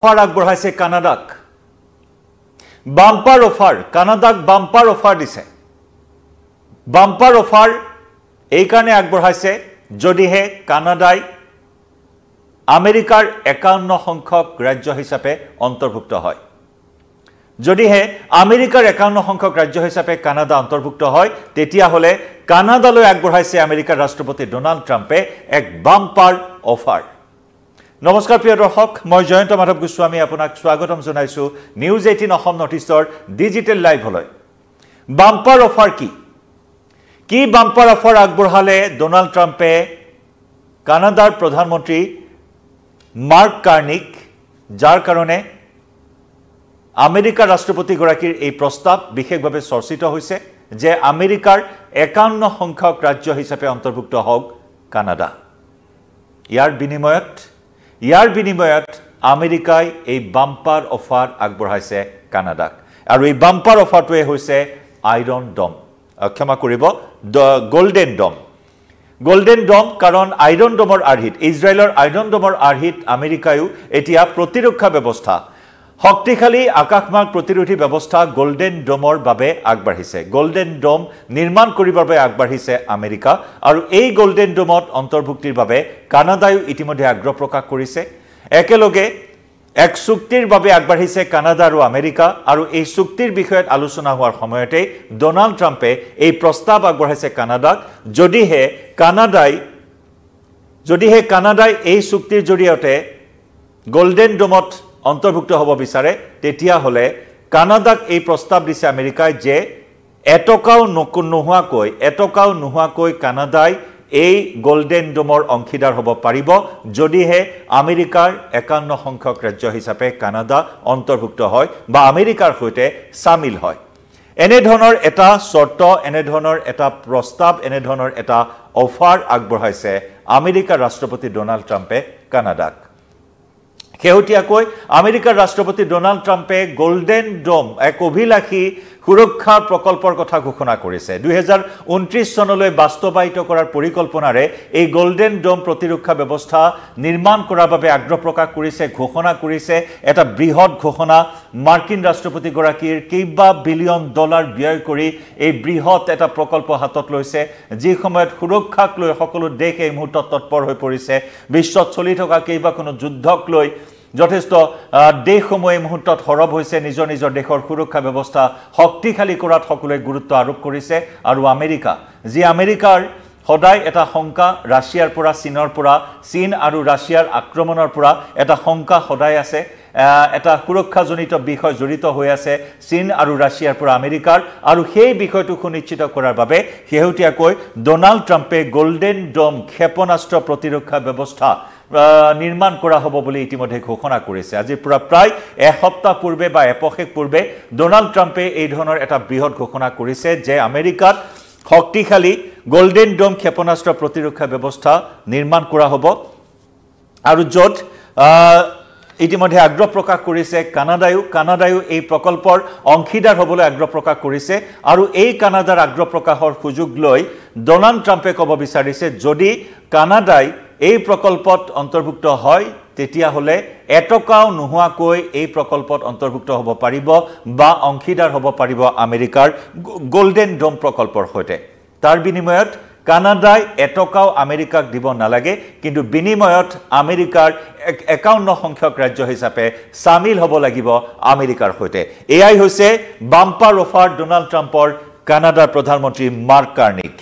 offer আগবঢ়াইছে কানাডাক bumper offer কানাডাক bumper offer দিছে bumper offer এই কাৰণে আগবঢ়াইছে যদিহে কানাডাই আমেৰিকাৰ 51 সংখ্যক ৰাজ্য হিচাপে অন্তৰ্ভুক্ত হয় যদিহে আমেৰিকাৰ 51 সংখ্যক ৰাজ্য হিচাপে কানাডা অন্তৰ্ভুক্ত হয় তেতিয়া হলে কানাডালৈ আগবঢ়াইছে আমেৰিকাৰ ৰাষ্ট্ৰপতি ডোনাল্ড ট্ৰাম্পে এক বাম্পাৰ অফাৰ নমস্কাৰ প্ৰিয় দৰ্শক মই জয়ন্ত মাধৱ গোস্বামী আপোনাক স্বাগতম জনাইছো নিউজ 18 অসম নটিছৰ ডিজিটেল লাইভলৈ বাম্পাৰ অফাৰ কি বাম্পাৰ অফাৰ আগবঢ়ালে ডোনাল্ড ট্ৰাম্পে কানাডাৰ প্ৰধানমন্ত্ৰী মাৰ্ক কাৰ্নিক যাৰ কাৰণে আমেৰিকাৰ ৰাষ্ট্ৰপতি গৰাকীৰ এই প্ৰস্তাৱ বিশেষভাৱে চৰ্চিত হৈছে যে আমেৰিকাৰ 51 সংখ্যক ৰাজ্য হিচাপে অন্তৰ্ভুক্ত হওক কানাডা ইয়াৰ বিনিময়ত আমেৰিকাই এই বাম্পাৰ অফাৰ আগবঢ়াইছে কানাডাক আৰু এই বাম্পাৰ অফাৰটোৱে হৈছে আইৰন ডম ক্ষমা কৰিব গোল্ডেন ডম কাৰণ আইৰন ডমৰ আৰ্হিত ইজৰাইলৰ আইৰন ডমৰ আৰ্হিত আমেৰিকায়ো এতিয়া প্ৰতিৰক্ষা ব্যৱস্থা শক্তিশালী আকাশমাৰ্গ প্ৰতিৰোধী ব্যৱস্থা গোল্ডেন ডমৰ বাবে আগবাঢ়িছে গোল্ডেন ডম নিৰ্মাণ কৰিবৰ বাবে আগবাঢ়িছে আমেৰিকা আৰু এই গোল্ডেন ডমত অন্তৰ্ভুক্তিৰ বাবে কানাডায়ো ইতিমধ্যে আগ্ৰহ প্ৰকাশ কৰিছে একেলগে এক চুক্তিৰ বাবে আগবাঢ়িছে কানাডা আৰু আমেৰিকা আৰু এই চুক্তিৰ বিষয়ত আলোচনা হোৱাৰ সময়তে ডোনাল্ড ট্ৰাম্পে এই প্ৰস্তাৱ আগবঢ়াইছে কানাডাক যদিহে কানাডাই এই চুক্তিৰ জৰিয়তে গোল্ডেন ডমত অন্তৰ্ভুক্ত হ'ব বিচাৰে তেতিয়া হলে কানাডাক এই প্ৰস্তাৱ দিছে আমেৰিকাই যে এটকাও নোহোৱাকৈ কানাডাই এই গোল্ডেন ডমৰ অংশীদাৰ হ'ব পাৰিব যদিহে আমেৰিকাৰ 51 সংখ্যক ৰাজ্য হিচাপে কানাডা অন্তৰ্ভুক্ত হয় বা আমেৰিকাৰ সৈতে সামিল হয় এনে ধৰণৰ এটা শৰ্ত এনে ধৰণৰ এটা প্ৰস্তাৱ এনে ধৰণৰ এটা অফাৰ আগবঢ়াইছে আমেৰিকাৰ ৰাষ্ট্ৰপতি ডোনাল্ড ট্ৰাম্পে কানাডাক কেহতিয়াকৈ আমেৰিকাৰ ৰাষ্ট্ৰপতি ডোনাল্ড ট্ৰাম্পে গোল্ডেন ডম এক অভিলাষী সুৰক্ষা প্ৰকল্পৰ কথা ঘোষণা কৰিছে 2029 চনলৈ বাস্তৱায়িত কৰাৰ পৰিকল্পনাৰে এই গোল্ডেন ডম প্ৰতিৰক্ষা ব্যৱস্থা নিৰ্মাণ কৰাৰ বাবে আগ্ৰহ প্ৰকাশ কৰিছে ঘোষণা কৰিছে এটা বৃহৎ ঘোষণা মাৰ্কিন ৰাষ্ট্ৰপতি গৰাকীৰ কেইবা বিলিয়ন ডলাৰ ব্যয় কৰি এই বৃহৎ এটা প্ৰকল্প হাতত লৈছে যি সময়ত সুৰক্ষাক লৈ সকলো দেশ এই মুহূৰ্তত তৎপৰ হৈ পৰিছে বিশ্বত চলি থকা কেইবাখনো যুদ্ধক লৈ যথেষ্ট দেশসমূহ এই মুহূৰ্তত হৰব হৈছে নিজৰ দেশৰ সুৰক্ষা ব্যৱস্থা শক্তিশালী কৰাত সকলোৱে গুৰুত্ব আৰোপ কৰিছে আৰু আমেৰিকাৰ সদায় এটা শংকা ৰাছিয়াৰ পৰা চীন আৰু ৰাছিয়াৰ আক্ৰমণৰ পৰা এটা শংকা সদায় আছে এটা সুৰক্ষাজনিত বিষয় জড়িত হৈ আছে চীন আৰু ৰাছিয়াৰ পৰা আমেৰিকাৰ আৰু সেই বিষয়টো সুনিশ্চিত কৰাৰ বাবে শেহতীয়াকৈ ডোনাল্ড ট্ৰাম্পে গোল্ডেন ডম ক্ষেপণাস্ত্ৰ প্ৰতিৰক্ষা ব্যৱস্থা নিৰ্মাণ কৰা হ'ব বুলি ইতিমধ্যে ঘোষণা কৰিছে আজি প্ৰায় এসপ্তাহ পূৰ্বে বা এপষেক পূৰ্বে ডোনাল্ড ট্ৰাম্পে এই ধৰণৰ এটা বৃহৎ ঘোষণা কৰিছে যে আমেৰিকাত শক্তিশালী গোল্ডেন ডম ক্ষেপণাস্ত্ৰ প্ৰতিৰক্ষা ব্যৱস্থা নিৰ্মাণ কৰা হ'ব আৰু য'ত ইতিমধ্যে আগ্ৰহ প্ৰকাশ কৰিছে কানাডায়ো এই প্ৰকল্পৰ অংশীদাৰ হ'বলৈ আগ্ৰহ প্ৰকাশ কৰিছে আৰু এই কানাডাৰ আগ্ৰহ প্ৰকাশৰ সুযোগ লৈ ডোনাল্ড ট্ৰাম্পে ক'ব বিচাৰিছে যদি কানাডাই এই প্ৰকল্পত অন্তৰ্ভুক্ত হয় তেতিয়া হলে এটকাও নোহোৱাকৈ এই প্ৰকল্পত অন্তৰ্ভুক্ত হ'ব পাৰিব বা অংশীদাৰ হ'ব পাৰিব আমেৰিকাৰ গোল্ডেন ডম প্ৰকল্পৰ সৈতে তাৰ বিনিময়ত কানাডাই এটকাও আমেৰিকাক দিব নালাগে কিন্তু বিনিময়ত আমেৰিকাৰ 51 সংখ্যক ৰাজ্য হিচাপে সামিল হ'ব লাগিব আমেৰিকাৰ সৈতে এয়াই হৈছে বাম্পাৰ অফাৰ ডোনাল্ড ট্ৰাম্পৰ কানাডাৰ প্ৰধানমন্ত্ৰী মাৰ্ক কাৰ্নিক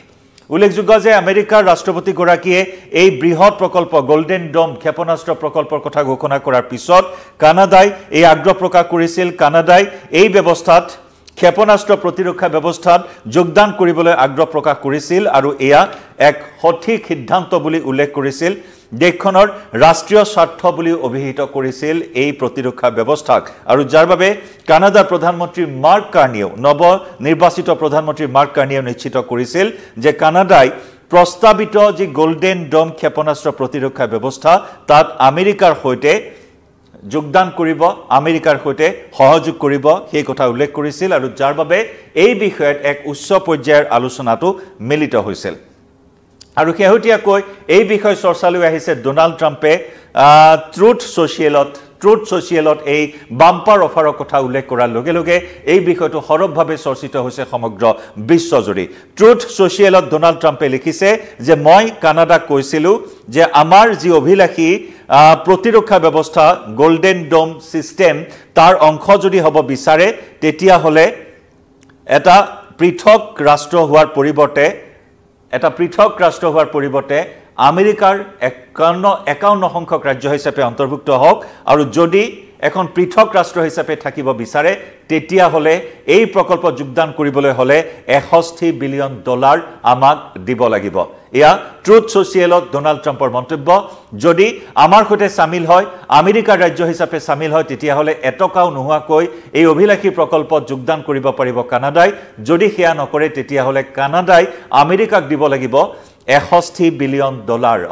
উল্লেখযোগ্য যে আমেৰিকাৰ ৰাষ্ট্ৰপতি গৰাকীয়ে এই বৃহৎ প্ৰকল্প গোল্ডেন ডম ক্ষেপণাস্ত্ৰ প্ৰকল্পৰ কথা ঘোষণা কৰাৰ পিছত কানাডাই এই আগ্ৰহ প্ৰকাশ কৰিছিল কানাডাই এই ব্যৱস্থাত ক্ষেপণাস্ত্ৰ প্ৰতিৰক্ষা ব্যৱস্থাত যোগদান কৰিবলৈ আগ্ৰহ প্ৰকাশ কৰিছিল আৰু এয়া এক সঠিক সিদ্ধান্ত বুলি উল্লেখ কৰিছিল দেশখনৰ ৰাষ্ট্ৰীয় স্বাৰ্থ বুলি অভিহিত কৰিছিল এই প্ৰতিৰক্ষা ব্যৱস্থাক আৰু যাৰ বাবে কানাডাৰ প্ৰধানমন্ত্ৰী মাৰ্ক কাৰ্নিয়েও নিৰ্বাচিত প্ৰধানমন্ত্ৰী মাৰ্ক কাৰ্নিয়েও নিশ্চিত কৰিছিল যে কানাডাই প্ৰস্তাৱিত যি গোল্ডেন ডম ক্ষেপণাস্ত্ৰ প্ৰতিৰক্ষা ব্যৱস্থা তাত আমেৰিকাৰ সৈতে যোগদান কৰিব আমেৰিকাৰ সৈতে সহযোগ কৰিব সেই কথা উল্লেখ কৰিছিল আৰু যাৰ বাবে এই বিষয়ত এক উচ্চ পৰ্যায়ৰ আলোচনাটো মিলিত হৈছিল আৰু শেহতীয়াকৈ এই বিষয় চৰ্চালৈ আহিছে ডোনাল্ড ট্ৰাম্পে ট্ৰুথ ট্ৰুথ ছ'চিয়েলত এই বাম্পাৰ অফাৰৰ কথা উল্লেখ কৰাৰ লগে লগে এই বিষয়টো সৰবভাৱে চৰ্চিত হৈছে সমগ্ৰ বিশ্বজুৰি ট্ৰুথ ছ'চিয়েলত ডোনাল্ড ট্ৰাম্পে লিখিছে যে মই কানাডাক কৈছিলোঁ যে আমাৰ যি অভিলাষী প্ৰতিৰক্ষা ব্যৱস্থা গোল্ডেন ডোম সিস্টেম তাৰ অংশ যদি হ'ব বিচাৰে তেতিয়া হলে এটা পৃথক ৰাষ্ট্ৰ হোৱাৰ পৰিৱৰ্তে আমেৰিকাৰ 51 সংখ্যক ৰাজ্য হিচাপে অন্তৰ্ভুক্ত হওক আৰু যদি এখন পৃথক ৰাষ্ট্ৰ হিচাপে থাকিব বিচাৰে তেতিয়া হলে এই প্ৰকল্প যোগদান কৰিবলৈ হলে $61 বিলিয়ন আমাক দিব লাগিব ইয়া ট্ৰুথ ছ'চিয়েলত ডোনাল্ড ট্ৰাম্পৰ মন্তব্য যদি আমাৰ সৈতে সামিল হয় আমেৰিকাৰ ৰাজ্য হিচাপে সামিল হয় তেতিয়া হলে এটকাও নোহোৱাকৈ এই অভিলাষী প্ৰকল্পত যোগদান কৰিব পাৰিব কানাডাই যদি হেয়া নকৰে তেতিয়া হলে কানাডাই আমেৰিকাক দিব লাগিব $61 বিলিয়ন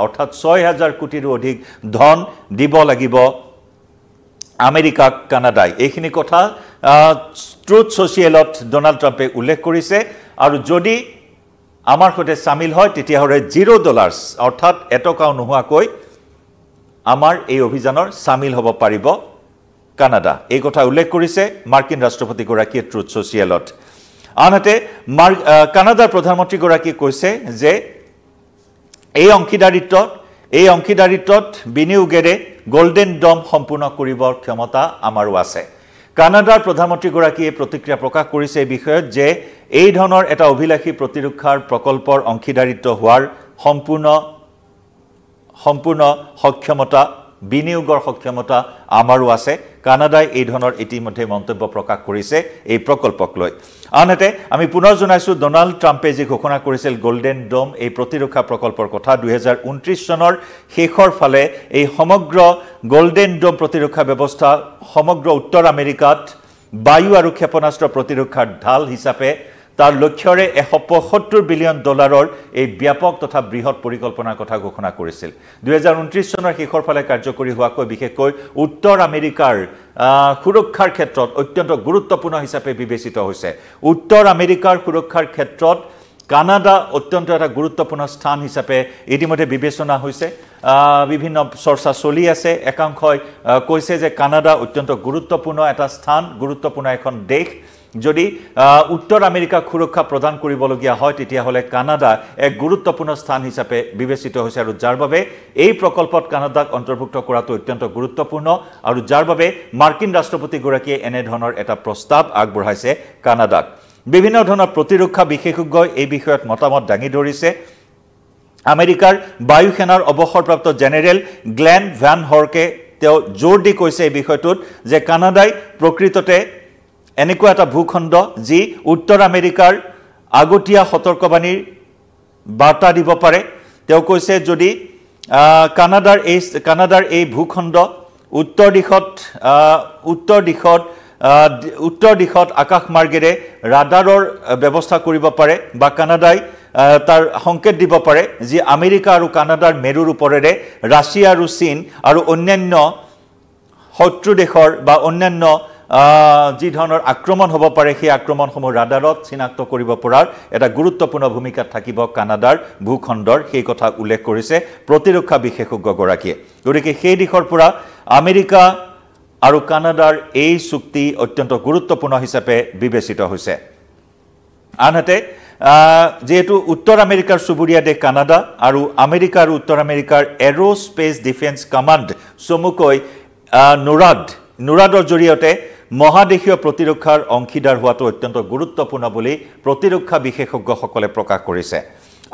অৰ্থাৎ 6000 কোটিৰো অধিক ধন দিব লাগিব আমেৰিকাক কানাডাই এইখিনি কথা ট্ৰুথ ছ'চিয়েলত ডোনাল্ড ট্ৰাম্পে উল্লেখ কৰিছে আৰু যদি আমাৰ সৈতে সামিল হয় তেতিয়া হলে $0 অৰ্থাৎ এটকাও নোহোৱাকৈ আমাৰ এই অভিযানৰ সামিল হ'ব পাৰিব কানাডা এই কথা উল্লেখ কৰিছে মাৰ্কিন ৰাষ্ট্ৰপতি গৰাকীয়ে ট্ৰুথ ছ'চিয়েলত আনহাতে কানাডাৰ প্ৰধানমন্ত্ৰী গৰাকীয়ে কৈছে যে এই অংশীদাৰিত্বত বিনিয়োগেৰে গোল্ডেন ডম সম্পূৰ্ণ কৰিবৰ ক্ষমতা আমাৰো আছে কানাডাৰ প্ৰধানমন্ত্ৰী গৰাকীয়ে প্ৰতিক্ৰিয়া প্ৰকাশ কৰিছে এই বিষয়ত যে এই ধৰণৰ এটা অভিলাষী প্ৰতিৰক্ষাৰ প্ৰকল্পৰ অংশীদাৰিত্ব হোৱাৰ সম্পূৰ্ণ সক্ষমতা বিনিয়োগৰ সক্ষমতা আমাৰো আছে কানাডাই এই ধৰণৰ ইতিমধ্যে মন্তব্য প্ৰকাশ কৰিছে এই প্ৰকল্পক লৈ আনহাতে আমি পুনৰ জনাইছো ডোনাল্ড ট্ৰাম্পে যি ঘোষণা কৰিছিল গোল্ডেন ডোম এই প্ৰতিৰক্ষা প্ৰকল্পৰ কথা 2029 চনৰ শেষৰ ফালে এই সমগ্ৰ গোল্ডেন ডোম প্ৰতিৰক্ষা ব্যৱস্থা সমগ্ৰ উত্তৰ আমেৰিকাত বায়ু আৰু ক্ষেপণাস্ত্ৰ প্ৰতিৰক্ষাৰ ঢাল হিচাপে তাৰ লক্ষ্যৰে $175 বিলিয়ন এই ব্যাপক তথা বৃহৎ পৰিকল্পনাৰ কথা ঘোষণা কৰিছিল 2029 চনৰ শেষৰ ফালে কাৰ্যকৰী হোৱাকৈ বিশেষকৈ উত্তৰ আমেৰিকাৰ সুৰক্ষাৰ ক্ষেত্ৰত অত্যন্ত গুৰুত্বপূৰ্ণ হিচাপে বিবেচিত হৈছে উত্তৰ আমেৰিকাৰ সুৰক্ষাৰ ক্ষেত্ৰত কানাডা অত্যন্ত এটা গুৰুত্বপূৰ্ণ স্থান হিচাপে ইতিমধ্যে বিবেচনা হৈছে বিভিন্ন চৰ্চা চলি আছে একাংশই কৈছে যে কানাডা অত্যন্ত গুৰুত্বপূৰ্ণ এটা স্থান গুৰুত্বপূৰ্ণ এখন দেশ যদি উত্তৰ আমেৰিকাক সুৰক্ষা প্ৰদান কৰিবলগীয়া হয় তেতিয়া হলে কানাডা এক গুৰুত্বপূৰ্ণ স্থান হিচাপে বিবেচিত হৈছে আৰু যাৰ বাবে এই প্ৰকল্পত কানাডাক অন্তৰ্ভুক্ত কৰাটো অত্যন্ত গুৰুত্বপূৰ্ণ আৰু যাৰ বাবে মাৰ্কিন ৰাষ্ট্ৰপতি গৰাকীয়ে এনে ধৰণৰ এটা প্ৰস্তাৱ আগবঢ়াইছে কানাডাক বিভিন্ন ধৰণৰ প্ৰতিৰক্ষা বিশেষজ্ঞই এই বিষয়ত মতামত দাঙি ধৰিছে আমেৰিকাৰ বায়ু সেনাৰ অৱসৰপ্ৰাপ্ত জেনেৰেল গ্লেন ভ্যান হৰ্কে তেওঁ জোৰ দি কৈছে এই বিষয়টোত যে কানাডাই প্ৰকৃততে এনেকুৱা এটা ভূখণ্ড যি উত্তৰ আমেৰিকাৰ আগতীয়া সতৰ্কবাণীৰ বাৰ্তা দিব পাৰে তেওঁ কৈছে যদি কানাডাৰ এই ভূখণ্ড উত্তৰ দিশত আকাশ মাৰ্গেৰে ৰাডাৰৰ ব্যৱস্থা কৰিব পাৰে বা কানাডাই তাৰ সংকেত দিব পাৰে যি আমেৰিকা আৰু কানাডাৰ মেৰুৰ ওপৰেৰে ৰাছিয়া আৰু চীন আৰু অন্যান্য শত্ৰু দেশৰ বা অন্যান্য যি ধৰণৰ আক্ৰমণ হ'ব পাৰে সেই আক্ৰমণসমূহ ৰাডাৰত চিনাক্ত কৰিব পৰাৰ এটা গুৰুত্বপূৰ্ণ ভূমিকা থাকিব কানাডাৰ ভূখণ্ডৰ সেই কথা উল্লেখ কৰিছে প্ৰতিৰক্ষা বিশেষজ্ঞ গৰাকীয়ে গতিকে সেই দিশৰ পৰা আমেৰিকা আৰু কানাডাৰ এই চুক্তি অত্যন্ত গুৰুত্বপূৰ্ণ হিচাপে বিবেচিত হৈছে আনহাতে যেহেতু উত্তৰ আমেৰিকাৰ চুবুৰীয়া দেশ কানাডা আৰু আমেৰিকা আৰু উত্তৰ আমেৰিকাৰ এৰোস্পেচ ডিফেন্স কমাণ্ড চমুকৈ নুৰাডৰ জৰিয়তে মহাদেশীয় প্ৰতিৰক্ষাৰ অংশীদাৰ হোৱাটো অত্যন্ত গুৰুত্বপূৰ্ণ বুলি প্ৰতিৰক্ষা বিশেষজ্ঞসকলে প্ৰকাশ কৰিছে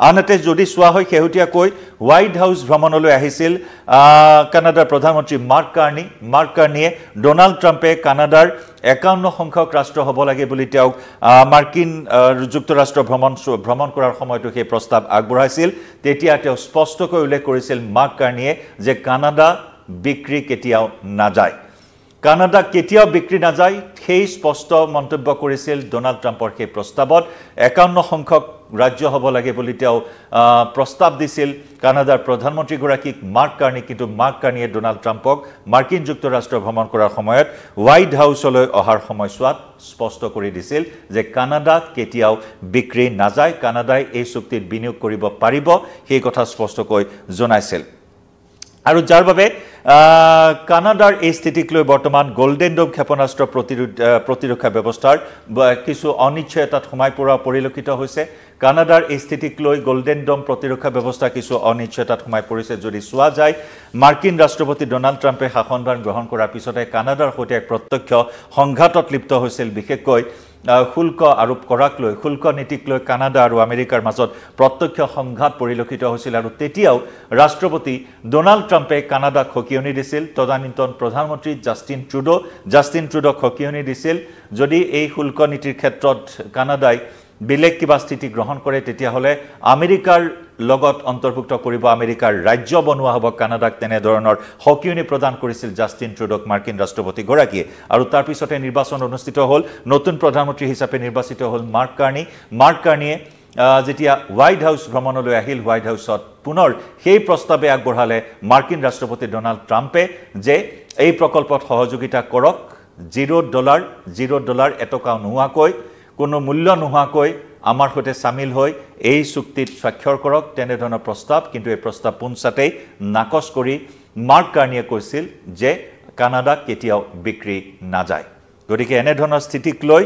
আনহাতে যদি চোৱা হয় শেহতীয়াকৈ হোৱাইট হাউচ ভ্ৰমণলৈ আহিছিল কানাডাৰ প্ৰধানমন্ত্ৰী মাৰ্ক কাৰ্নিয়ে ডোনাল্ড ট্ৰাম্পে কানাডাৰ 51 সংখ্যক ৰাষ্ট্ৰ হ'ব লাগে বুলি তেওঁক মাৰ্কিন যুক্তৰাষ্ট্ৰ ভ্ৰমণ কৰাৰ সময়তো সেই প্ৰস্তাৱ আগবঢ়াইছিল তেতিয়া তেওঁ স্পষ্টকৈ উল্লেখ কৰিছিল মাৰ্ক কাৰ্নিয়ে যে কানাডা বিক্ৰী কেতিয়াও নাযায় কানাডা কেতিয়াও বিক্ৰী নাযায় সেই স্পষ্ট মন্তব্য কৰিছিল ডোনাল্ড ট্ৰাম্পৰ সেই প্ৰস্তাৱত 51 সংখ্যক ৰাজ্য হ'ব লাগে বুলি তেওঁ প্ৰস্তাৱ দিছিল কানাডাৰ প্ৰধানমন্ত্ৰী গৰাকীক মাৰ্ক কাৰ্নি কিন্তু মাৰ্ক কাৰ্নিয়ে ডোনাল্ড ট্ৰাম্পক মাৰ্কিন যুক্তৰাষ্ট্ৰ ভ্ৰমণ কৰাৰ সময়ত হোৱাইট হাউচলৈ অহাৰ সময়ছোৱাত স্পষ্ট কৰি দিছিল যে কানাডা কেতিয়াও বিক্ৰী নাযায় কানাডাই এই চুক্তিত বিনিয়োগ কৰিব পাৰিব সেই কথা স্পষ্টকৈ জনাইছিল আৰু যাৰ বাবে কানাডাৰ এই স্থিতিক লৈ বৰ্তমান গোল্ডেন ডোম ক্ষেপণাস্ত্ৰ প্ৰতিৰক্ষা ব্যৱস্থাৰ কিছু অনিশ্চয়তাত সোমাই পৰা পৰিলক্ষিত হৈছে কানাডাৰ এই স্থিতিক লৈ গোল্ডেন ডোম প্ৰতিৰক্ষা ব্যৱস্থা কিছু অনিশ্চয়তাত সোমাই পৰিছে যদি চোৱা যায় মাৰ্কিন ৰাষ্ট্ৰপতি ডোনাল্ড ট্ৰাম্পে শাসনভাৰ গ্ৰহণ কৰাৰ পিছতে কানাডাৰ সৈতে এক প্ৰত্যক্ষ সংঘাতত লিপ্ত হৈছিল বিশেষকৈ শুল্ক আৰোপ কৰাক লৈ শুল্ক নীতিক লৈ কানাডা আৰু আমেৰিকাৰ মাজত প্ৰত্যক্ষ সংঘাত পৰিলক্ষিত হৈছিল আৰু তেতিয়াও ৰাষ্ট্ৰপতি ডোনাল্ড ট্ৰাম্পে কানাডাক হকিয়নি দিছিল তদানীন্তন প্ৰধানমন্ত্ৰী জাষ্টিন ট্ৰুডোক হকিয়নি দিছিল যদি এই শুল্ক নীতিৰ ক্ষেত্ৰত কানাডাই বেলেগ কিবা স্থিতি গ্ৰহণ কৰে তেতিয়াহ'লে আমেৰিকাৰ লগত অন্তৰ্ভুক্ত কৰিব আমেৰিকাৰ ৰাজ্য বনোৱা হ'ব কানাডাক তেনে ধৰণৰ হকিয়নি প্ৰদান কৰিছিল জাষ্টিন ট্ৰুডোক মাৰ্কিন ৰাষ্ট্ৰপতি গৰাকীয়ে আৰু তাৰ পিছতে নিৰ্বাচন অনুষ্ঠিত হ'ল নতুন প্ৰধানমন্ত্ৰী হিচাপে নিৰ্বাচিত হ'ল মাৰ্ক কাৰ্নিয়ে যেতিয়া হোৱাইট হাউচ ভ্ৰমণলৈ আহিল হোৱাইট হাউচত পুনৰ সেই প্ৰস্তাৱে আগবঢ়ালে মাৰ্কিন ৰাষ্ট্ৰপতি ডোনাল্ড ট্ৰাম্পে যে এই প্ৰকল্পত সহযোগিতা কৰক $0 এটকাও নোহোৱাকৈ কোনো মূল্য নোহোৱাকৈ আমাৰ সৈতে সামিল হৈ এই চুক্তিত স্বাক্ষৰ কৰক তেনে ধৰণৰ প্ৰস্তাৱ কিন্তু এই প্ৰস্তাৱ পুনচাতেই নাকচ কৰি মাৰ্ক কাৰ্নিয়ে কৈছিল যে কানাডা কেতিয়াও বিক্ৰী নাযায় গতিকে এনে ধৰণৰ স্থিতিক লৈ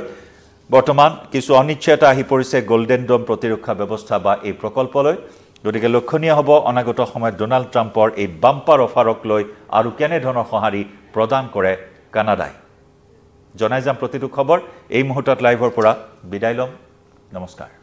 বৰ্তমান কিছু অনিশ্চয়তা আহি পৰিছে গোল্ডেন ডোম প্ৰতিৰক্ষা ব্যৱস্থা বা এই প্ৰকল্পলৈ গতিকে লক্ষণীয় হ'ব অনাগত সময়ত ডোনাল্ড ট্ৰাম্পৰ এই বাম্পাৰ অফাৰক লৈ আৰু কেনে ধৰণৰ সঁহাৰি প্ৰদান কৰে কানাডাই জনাই যাম প্ৰতিটো খবৰ এই মুহূৰ্তত লাইভৰ পৰা বিদায় লম নমস্কাৰ